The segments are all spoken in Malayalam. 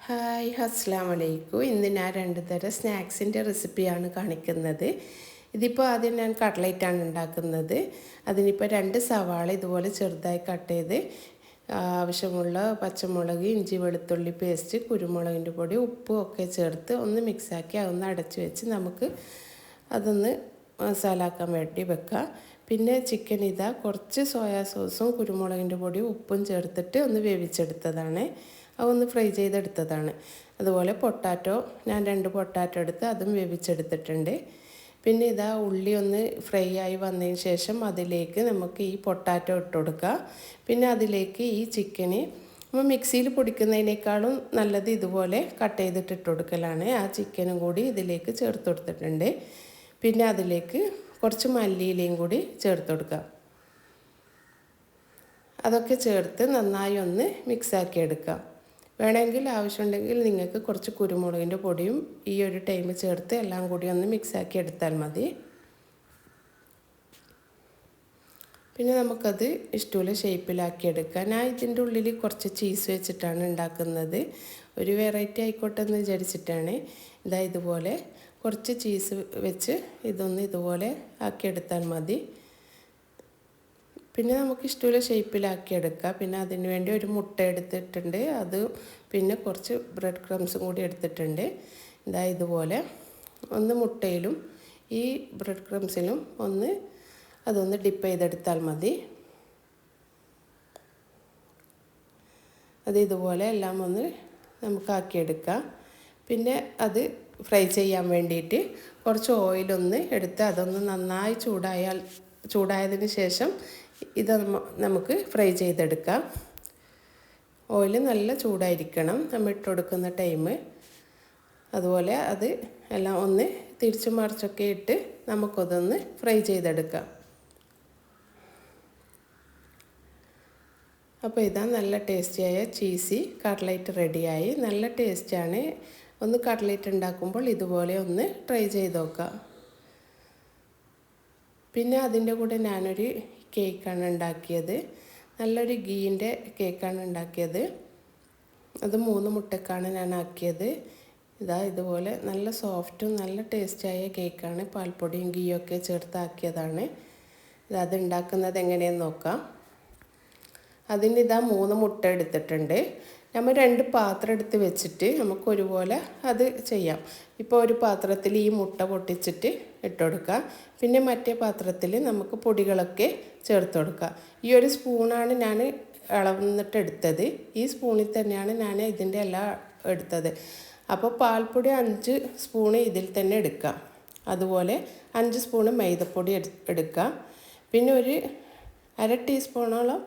ഹായ് അസ്സലാമു അലൈക്കും. ഇന്ന് ഞാൻ 2 തരം സ്നാക്സിൻ്റെ റെസിപ്പിയാണ് കാണിക്കുന്നത്. ഇതിപ്പോൾ ആദ്യം ഞാൻ കട്ട്ലൈറ്റാണ് ഉണ്ടാക്കുന്നത്. അതിനിപ്പോൾ 2 സവാള ഇതുപോലെ ചെറുതായി കട്ട് ചെയ്ത് ആവശ്യമുള്ള പച്ചമുളക്, ഇഞ്ചി, വെളുത്തുള്ളി പേസ്റ്റ്, കുരുമുളകിൻ്റെ പൊടി, ഉപ്പും ഒക്കെ ചേർത്ത് ഒന്ന് മിക്സാക്കി അതൊന്ന് അടച്ച് വെച്ച് നമുക്ക് അതൊന്ന് മസാലാക്കാൻ വേണ്ടി വെക്കാം. പിന്നെ ചിക്കൻ ഇതാ കുറച്ച് സോയാ സോസും കുരുമുളകിൻ്റെ പൊടിയും ഉപ്പും ചേർത്തിട്ട് ഒന്ന് വേവിച്ചെടുത്തതാണ്. അതൊന്ന് ഫ്രൈ ചെയ്തെടുത്തതാണ്. അതുപോലെ പൊട്ടാറ്റോ ഞാൻ 2 പൊട്ടാറ്റോ എടുത്ത് അതും വേവിച്ചെടുത്തിട്ടുണ്ട്. പിന്നെ ഇതാ ഉള്ളി ഒന്ന് ഫ്രൈ ആയി വന്നതിന് ശേഷം അതിലേക്ക് നമുക്ക് ഈ പൊട്ടാറ്റോ ഇട്ട് കൊടുക്കുക. പിന്നെ അതിലേക്ക് ഈ ചിക്കന് നമ്മൾ മിക്സിയിൽ പൊടിക്കുന്നതിനേക്കാളും നല്ലത് ഇതുപോലെ കട്ട് ചെയ്തിട്ട് ഇട്ട് കൊടുക്കലാണ്. ആ ചിക്കനും കൂടി ഇതിലേക്ക് ചേർത്ത് കൊടുത്തിട്ടുണ്ട്. പിന്നെ അതിലേക്ക് കുറച്ച് മല്ലിയിലയും കൂടി ചേർത്ത് കൊടുക്കുക. അതൊക്കെ ചേർത്ത് നന്നായി ഒന്ന് മിക്സാക്കി എടുക്കാം. വേണമെങ്കിൽ ആവശ്യമുണ്ടെങ്കിൽ നിങ്ങൾക്ക് കുറച്ച് കുരുമുളകിൻ്റെ പൊടിയും ഈ ഒരു ടൈം ചേർത്ത് എല്ലാം കൂടി ഒന്ന് മിക്സാക്കി എടുത്താൽ മതി. പിന്നെ നമുക്കത് ഇഷ്ടമുള്ള ഷേപ്പിലാക്കി എടുക്കാം. ഞാൻ ഇതിൻ്റെ ഉള്ളിൽ കുറച്ച് ചീസ് വെച്ചിട്ടാണ് ഉണ്ടാക്കുന്നത്. ഒരു വെറൈറ്റി ആയിക്കോട്ടെ എന്ന് വിചാരിച്ചിട്ടാണ്. ഇതാ ഇതുപോലെ കുറച്ച് ചീസ് വെച്ച് ഇതൊന്ന് ഇതുപോലെ ആക്കിയെടുത്താൽ മതി. പിന്നെ നമുക്ക് ഇഷ്ടമുള്ള ഷേപ്പിലാക്കിയെടുക്കാം. പിന്നെ അതിന് വേണ്ടി ഒരു മുട്ട എടുത്തിട്ടുണ്ട്. അത് പിന്നെ കുറച്ച് ബ്രെഡ് ക്രംസും കൂടി എടുത്തിട്ടുണ്ട്. ഇതാ ഇതുപോലെ ഒന്ന് മുട്ടയിലും ഈ ബ്രെഡ് ക്രംസിലും അതൊന്ന് ഡിപ്പ് ചെയ്തെടുത്താൽ മതി. അത് ഇതുപോലെ എല്ലാം ഒന്ന് നമുക്കാക്കിയെടുക്കാം. പിന്നെ അത് ഫ്രൈ ചെയ്യാൻ വേണ്ടിയിട്ട് കുറച്ച് ഓയിലൊന്ന് എടുത്ത് അതൊന്ന് നന്നായി ചൂടായതിന് ശേഷം ഇത് നമുക്ക് ഫ്രൈ ചെയ്തെടുക്കാം. ഓയിൽ നല്ല ചൂടായിരിക്കണം നമ്മൾ ഇട്ട് കൊടുക്കുന്ന ടൈം. അതുപോലെ അത് എല്ലാം ഒന്ന് തിരിച്ചു മറിച്ചൊക്കെ ഇട്ട് നമുക്കതൊന്ന് ഫ്രൈ ചെയ്തെടുക്കാം. അപ്പോൾ ഇതാ നല്ല ടേസ്റ്റിയായ ചീസി കട്ട്ലൈറ്റ് റെഡിയായി. നല്ല ടേസ്റ്റാണ്. ഒന്ന് കട്ട്ലൈറ്റ് ഉണ്ടാക്കുമ്പോൾ ഇതുപോലെ ഒന്ന് ട്രൈ ചെയ്ത് നോക്കാം. പിന്നെ അതിൻ്റെ കൂടെ ഞാനൊരു കേക്കാണ് ഉണ്ടാക്കിയത്. നല്ലൊരു ഗീൻ്റെ കേക്കാണ് ഉണ്ടാക്കിയത്. അത് 3 മുട്ടക്കാണ് ഞാൻ ആക്കിയത്. ഇതാ ഇതുപോലെ നല്ല സോഫ്റ്റും നല്ല ടേസ്റ്റായ കേക്കാണ്. പാൽപ്പൊടിയും ഗീയൊക്കെ ചേർത്താക്കിയതാണ്. അത് ഉണ്ടാക്കുന്നത് എങ്ങനെയെന്ന് നോക്കാം. അതിനിതാ 3 മുട്ട എടുത്തിട്ടുണ്ട്. നമ്മൾ 2 പാത്രം എടുത്ത് വെച്ചിട്ട് നമുക്ക് ഒരുപോലെ അത് ചെയ്യാം. ഇപ്പോൾ ഒരു പാത്രത്തിൽ ഈ മുട്ട പൊട്ടിച്ചിട്ട് ഇട്ട് കൊടുക്കുക. പിന്നെ മറ്റേ പാത്രത്തിൽ നമുക്ക് പൊടികളൊക്കെ ചേർത്ത് കൊടുക്കുക. ഈ ഒരു സ്പൂണാണ് ഞാൻ അളന്നിട്ട് എടുത്തത്. ഈ സ്പൂണിൽ തന്നെയാണ് ഞാൻ ഇതിൻ്റെ എല്ലാം എടുത്തത്. അപ്പോൾ പാൽപ്പൊടി 5 സ്പൂണ് ഇതിൽ തന്നെ എടുക്കുക. അതുപോലെ 5 സ്പൂണ് മൈദപ്പൊടി എടുക്കുക. പിന്നെ ഒരു 1/2 ടീസ്പൂണോളം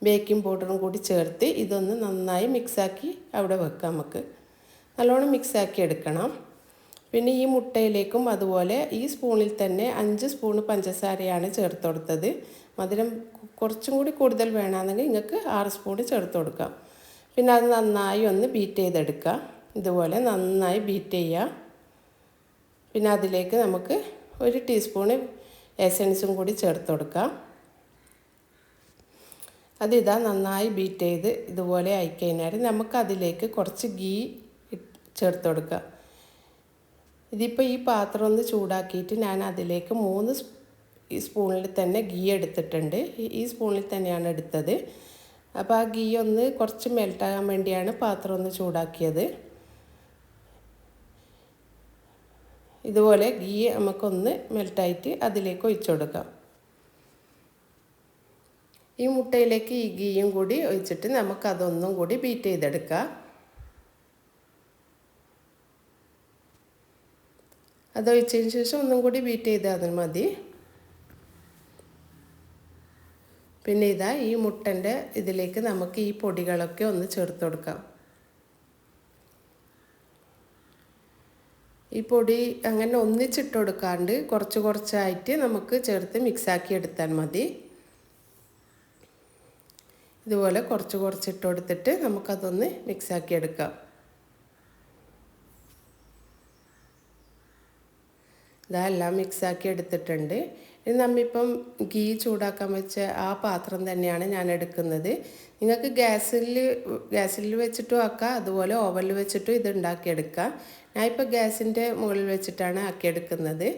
ബേക്കിംഗ് പൗഡറും കൂടി ചേർത്ത് ഇതൊന്ന് നന്നായി മിക്സാക്കി അവിടെ വെക്കാം. നമുക്ക് നല്ലോണം മിക്സാക്കി എടുക്കണം. പിന്നെ ഈ മുട്ടയിലേക്കും അതുപോലെ ഈ സ്പൂണിൽ തന്നെ 5 സ്പൂണ് പഞ്ചസാരയാണ് ചേർത്ത് കൊടുത്തത്. മധുരം കുറച്ചും കൂടി കൂടുതൽ വേണമെങ്കിൽ നിങ്ങൾക്ക് 6 സ്പൂണ് ചേർത്ത് കൊടുക്കാം. പിന്നെ അത് നന്നായി ഒന്ന് ബീറ്റ് ചെയ്തെടുക്കുക. ഇതുപോലെ നന്നായി ബീറ്റ് ചെയ്യുക. പിന്നെ അതിലേക്ക് നമുക്ക് 1 ടീസ്പൂണ് എസൻസും കൂടി ചേർത്ത് കൊടുക്കാം. അതിതാ നന്നായി ബീറ്റ് ചെയ്ത് ഇതുപോലെ ആയിക്കഴിഞ്ഞാൽ നമുക്കതിലേക്ക് കുറച്ച് ഗീ ചേർത്ത് കൊടുക്കുക. ഇതിപ്പോൾ ഈ പാത്രം ഒന്ന് ചൂടാക്കിയിട്ട് ഞാൻ അതിലേക്ക് 3 സ്പൂണിൽ തന്നെ ഗീ എടുത്തിട്ടുണ്ട്. ഈ സ്പൂണിൽ തന്നെയാണ് എടുത്തത്. അപ്പോൾ ആ ഗീ ഒന്ന് കുറച്ച് മെൽട്ടാകാൻ വേണ്ടിയാണ് പാത്രം ഒന്ന് ചൂടാക്കിയത്. ഇതുപോലെ ഗീ നമുക്കൊന്ന് മെൽട്ടായിട്ട് അതിലേക്ക് ഒഴിച്ചു കൊടുക്കാം. ഈ മുട്ടയിലേക്ക് ഈ ഗീയും കൂടി ഒഴിച്ചിട്ട് നമുക്കതൊന്നും കൂടി ബീറ്റ് ചെയ്തെടുക്കാം. അതൊഴിച്ചതിന് ശേഷം ഒന്നും കൂടി ബീറ്റ് ചെയ്താൽ മതി. പിന്നെ ഇതാ ഈ മുട്ടൻ്റെ ഇതിലേക്ക് നമുക്ക് ഈ പൊടികളൊക്കെ ഒന്ന് ചേർത്ത് കൊടുക്കാം. ഈ പൊടി അങ്ങനെ ഒന്നിച്ചിട്ട് കൊടുക്കാണ്ട് കുറച്ച് കുറച്ചായിട്ട് നമുക്ക് ചേർത്ത് മിക്സാക്കി എടുത്താൽ മതി. ഇതുപോലെ കുറച്ച് കുറച്ചിട്ട് കൊടുത്തിട്ട് നമുക്കതൊന്ന് മിക്സാക്കി എടുക്കാം. ഇതെല്ലാം മിക്സാക്കി എടുത്തിട്ടുണ്ട്. ഇനി നമ്മിപ്പം ഗീ ചൂടാക്കാൻ വെച്ച ആ പാത്രം തന്നെയാണ് ഞാൻ എടുക്കുന്നത്. നിങ്ങൾക്ക് ഗ്യാസിൽ വെച്ചിട്ടും ആക്കാം, അതുപോലെ ഓവനിൽ വെച്ചിട്ടും ഇത് ഉണ്ടാക്കിയെടുക്കാം. ഞാനിപ്പോൾ ഗ്യാസിൻ്റെ മുകളിൽ വെച്ചിട്ടാണ് ആക്കിയെടുക്കുന്നത്,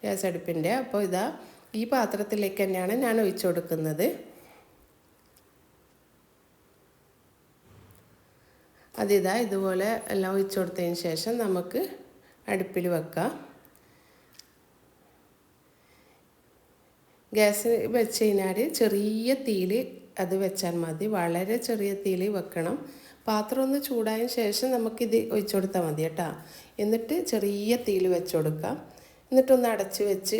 ഗ്യാസ് അടുപ്പിൻ്റെ. അപ്പോൾ ഇതാ ഈ പാത്രത്തിലേക്ക് തന്നെയാണ് ഞാൻ ഒഴിച്ചു കൊടുക്കുന്നത്. അതിതാ ഇതുപോലെ എല്ലാം ഒഴിച്ചു കൊടുത്തതിന് ശേഷം നമുക്ക് അടുപ്പിൽ വെക്കാം. ഗ്യാസ് വെച്ച് കഴിഞ്ഞാൽ ചെറിയ തീയിൽ അത് വെച്ചാൽ മതി, വളരെ ചെറിയ തീയിൽ വെക്കണം. പാത്രം ഒന്ന് ചൂടായതിന് ശേഷം നമുക്കിത് ഒഴിച്ചു കൊടുത്താൽ മതി കേട്ടോ. എന്നിട്ട് ചെറിയ തീയിൽ വെച്ച് കൊടുക്കാം. എന്നിട്ടൊന്ന് അടച്ച് വെച്ച്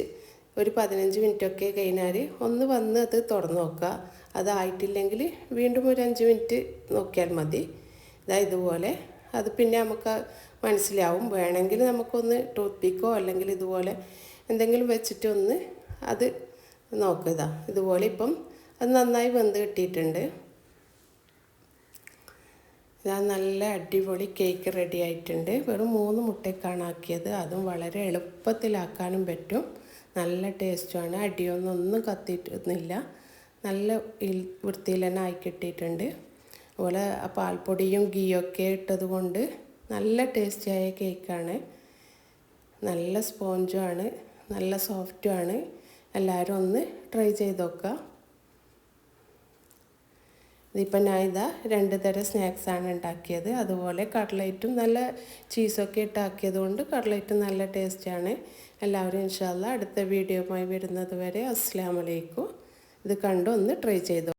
ഒരു 15 മിനിറ്റൊക്കെ കഴിഞ്ഞാൽ ഒന്ന് വന്ന് അത് തുറന്ന് നോക്കുക. അതായിട്ടില്ലെങ്കിൽ വീണ്ടും ഒരു 5 മിനിറ്റ് നോക്കിയാൽ മതി. ഇതുപോലെ അത് പിന്നെ നമുക്ക് മനസ്സിലാവും. വേണമെങ്കിൽ നമുക്കൊന്ന് ടൂത്ത് പിക്കോ അല്ലെങ്കിൽ ഇതുപോലെ എന്തെങ്കിലും വെച്ചിട്ട് ഒന്ന് അത് നോക്കുക. ഇതുപോലെ ഇപ്പം അത് നന്നായി വെന്ത് കിട്ടിയിട്ടുണ്ട്. ഇതാ നല്ല അടിപൊളി കേക്ക് റെഡി ആയിട്ടുണ്ട്. വെറും 3 മുട്ടയ്ക്കാണ് ആക്കിയത്. അതും വളരെ എളുപ്പത്തിലാക്കാനും പറ്റും. നല്ല ടേസ്റ്റുമാണ്. അടിയൊന്നും കത്തിയിട്ടൊന്നുമില്ല. നല്ല വൃത്തിയിൽ തന്നെ ആയി കിട്ടിയിട്ടുണ്ട്. അതുപോലെ പാൽപ്പൊടിയും ഗീയൊക്കെ ഇട്ടത് കൊണ്ട് നല്ല ടേസ്റ്റിയായ കേക്കാണ്. നല്ല സ്പോഞ്ചുമാണ്, നല്ല സോഫ്റ്റുമാണ്. എല്ലാവരും ഒന്ന് ട്രൈ ചെയ്ത് നോക്കുക. ഇതിപ്പോൾ ഞാൻ 2 തരം സ്നാക്സാണ് ഉണ്ടാക്കിയത്. അതുപോലെ കട്ട്ലൈറ്റും നല്ല ചീസൊക്കെ ഇട്ടാക്കിയത് കൊണ്ട് കട്ട്ലൈറ്റും നല്ല ടേസ്റ്റാണ്. എല്ലാവരും ഇൻഷാ അല്ലാഹ് അടുത്ത വീഡിയോയുമായി വരുന്നത് വരെ അസ്സലാമു അലൈക്കും. ഇത് കണ്ടു ഒന്ന് ട്രൈ ചെയ്തു.